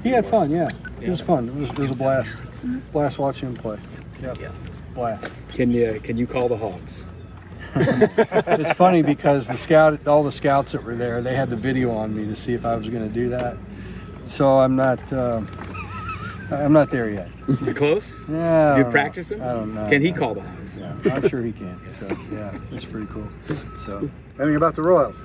He had fun, yeah. It was fun. It was a blast. Blast watching him play. Yep. Yeah. Blast. Can you call the Hogs? It's funny because all the scouts that were there, they had the video on me to see if I was going to do that. So I'm not there yet. You close? Yeah. You practicing? I don't know. Can he call the Hogs? Yeah, I'm sure he can. So yeah, it's pretty cool. So. Anything about the Royals?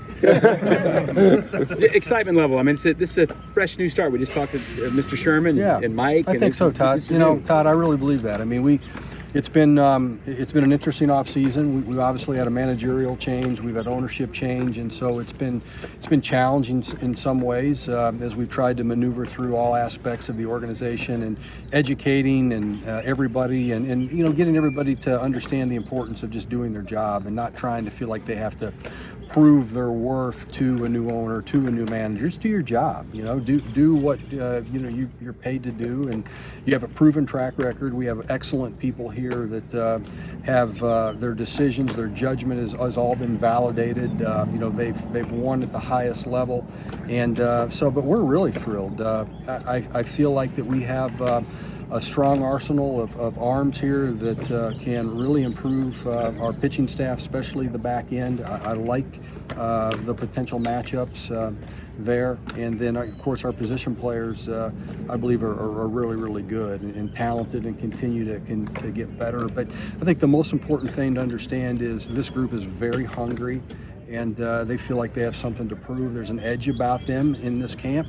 Excitement level. I mean, this is a fresh new start. We just talked to Mr. Sherman and Mike. I think so, Todd. Todd, I really believe that. I mean, it's been an interesting offseason. We obviously had a managerial change. We've had ownership change, and so it's been challenging in some ways as we've tried to maneuver through all aspects of the organization and educating and everybody and getting everybody to understand the importance of just doing their job and not trying to feel like they have to prove their worth to a new owner, to a new manager. Just do your job. Do what you're paid to do, and you have a proven track record. We have excellent people here that have their decisions, their judgment has all been validated. They've won at the highest level, and but we're really thrilled. I feel like that we have a strong arsenal of arms here that can really improve our pitching staff, especially the back end. I like the potential matchups there, and then of course our position players I believe are really, really good and talented and continue to get better. But I think the most important thing to understand is this group is very hungry, and they feel like they have something to prove. There's an edge about them in this camp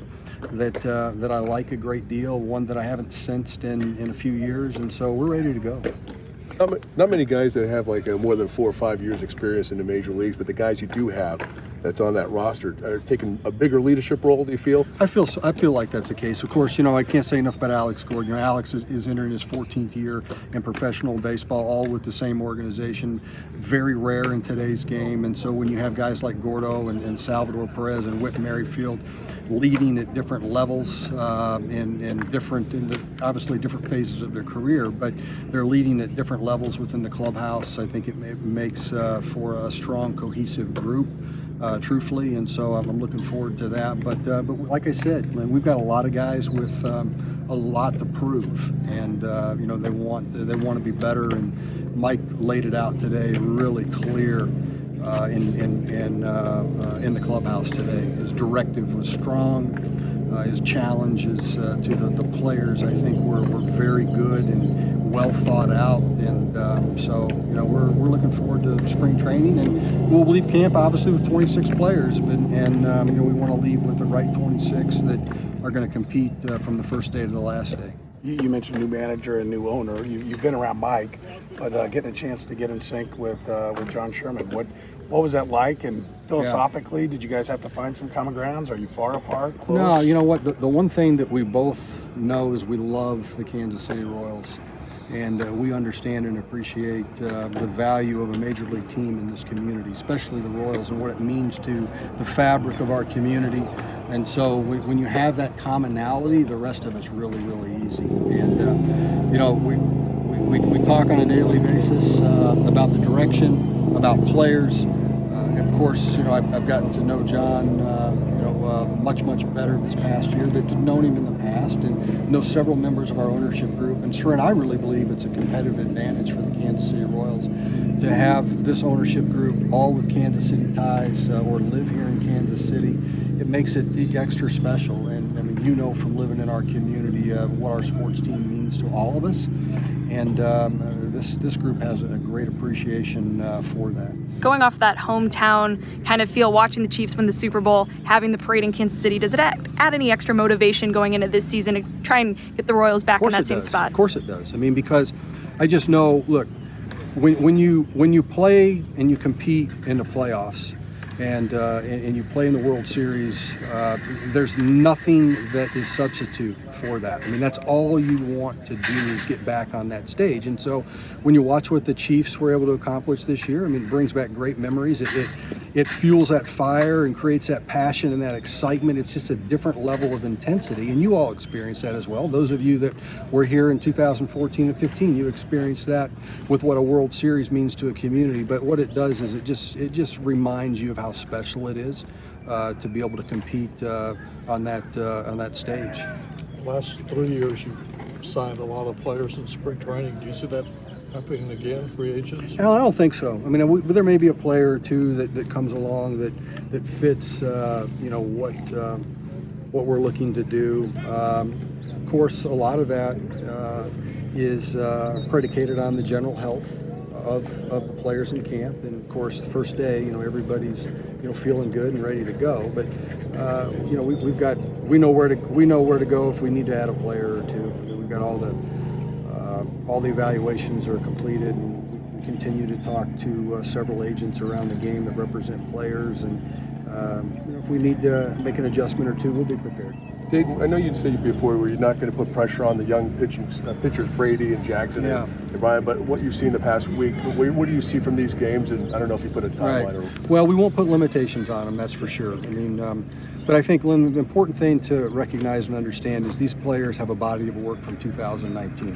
that I like a great deal, one that I haven't sensed in a few years, and so we're ready to go. Not many guys that have like more than 4 or 5 years experience in the major leagues, but the guys you do have that's on that roster are taking a bigger leadership role, do you feel? I feel like that's the case. Of course, I can't say enough about Alex Gordon. Alex is entering his 14th year in professional baseball, all with the same organization. Very rare in today's game, and so when you have guys like Gordo and Salvador Perez and Whit Merrifield leading at different levels and obviously different phases of their career, but they're leading at different levels within the clubhouse. I think it makes for a strong, cohesive group. Truthfully, and so I'm looking forward to that. But like I said, we've got a lot of guys with a lot to prove, and they want to be better. And Mike laid it out today, really clear in the clubhouse today. His directive was strong. His challenges to the players, I think, were very good and well thought out, and so we're looking forward to spring training, and we'll leave camp obviously with 26 players, but we want to leave with the right 26 that are going to compete from the first day to the last day. You mentioned new manager and new owner. You've been around Mike, but getting a chance to get in sync with John Sherman, what was that like? And philosophically, did you guys have to find some common grounds? Are you far apart, close? No, you know what? The one thing that we both know is we love the Kansas City Royals, and we understand and appreciate the value of a major league team in this community, especially the Royals, and what it means to the fabric of our community. And so when you have that commonality, the rest of it's really, really easy. And we talk on a daily basis about the direction, about players. Of course, I've gotten to know John, much better this past year. That known him in the past, and know several members of our ownership group. And sure, and I really believe it's a competitive advantage for the Kansas City Royals to have this ownership group all with Kansas City ties or live here in Kansas City. It makes it extra special. And I mean, from living in our community what our sports team means to all of us. And this group has a great appreciation for that. Going off that hometown kind of feel, watching the Chiefs win the Super Bowl, having the parade in Kansas City, does it add any extra motivation going into this season to try and get the Royals back in that same spot? Of course it does. I mean, because I just know, look, when you play and you compete in the playoffs, and you play in the World Series, there's nothing that is substitute for that. I mean, that's all you want to do is get back on that stage. And so when you watch what the Chiefs were able to accomplish this year, I mean, it brings back great memories. It fuels that fire and creates that passion and that excitement. It's just a different level of intensity, and you all experience that as well. Those of you that were here in 2014 and 15, you experienced that with what a World Series means to a community. But what it does is it just reminds you of how special it is to be able to compete on that stage. last 3 years you signed a lot of players in spring training. Do you see that happening again, free agents? Al, I don't think so. I mean, there may be a player or two that comes along that fits, what we're looking to do. Of course, a lot of that is predicated on the general health of the players in camp, and of course, the first day, everybody's feeling good and ready to go. But we know where to go if we need to add a player or two. We've got all the evaluations are completed, and we continue to talk to several agents around the game that represent players, and if we need to make an adjustment or two, we'll be prepared. Dayton, I know you said before where you're not going to put pressure on the young pitchers, Brady and Jackson and Brian, but what you've seen the past week, what do you see from these games? And I don't know if you put a timeline. Right. Well, we won't put limitations on them, that's for sure. I mean, but I think, Lynn, the important thing to recognize and understand is these players have a body of work from 2019.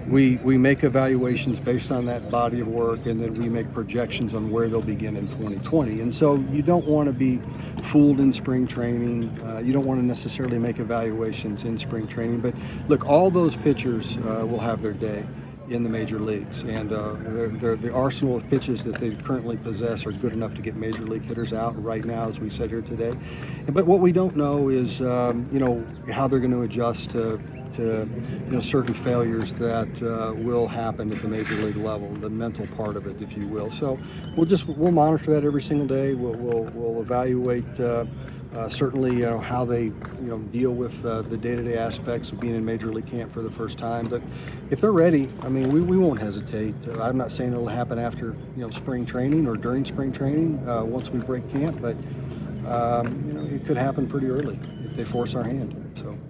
We make evaluations based on that body of work, and then we make projections on where they'll begin in 2020. And so you don't want to be fooled in spring training. You don't want to necessarily make evaluations in spring training. But look, all those pitchers will have their day in the major leagues, and the arsenal of pitches that they currently possess are good enough to get major league hitters out right now as we sit here today. But what we don't know is how they're going to adjust to certain failures that will happen at the major league level, the mental part of it, if you will. So we'll monitor that every single day. We'll evaluate certainly how they deal with the day-to-day aspects of being in major league camp for the first time. But if they're ready, I mean, we won't hesitate. I'm not saying it'll happen after spring training or during spring training once we break camp, but it could happen pretty early if they force our hand. So.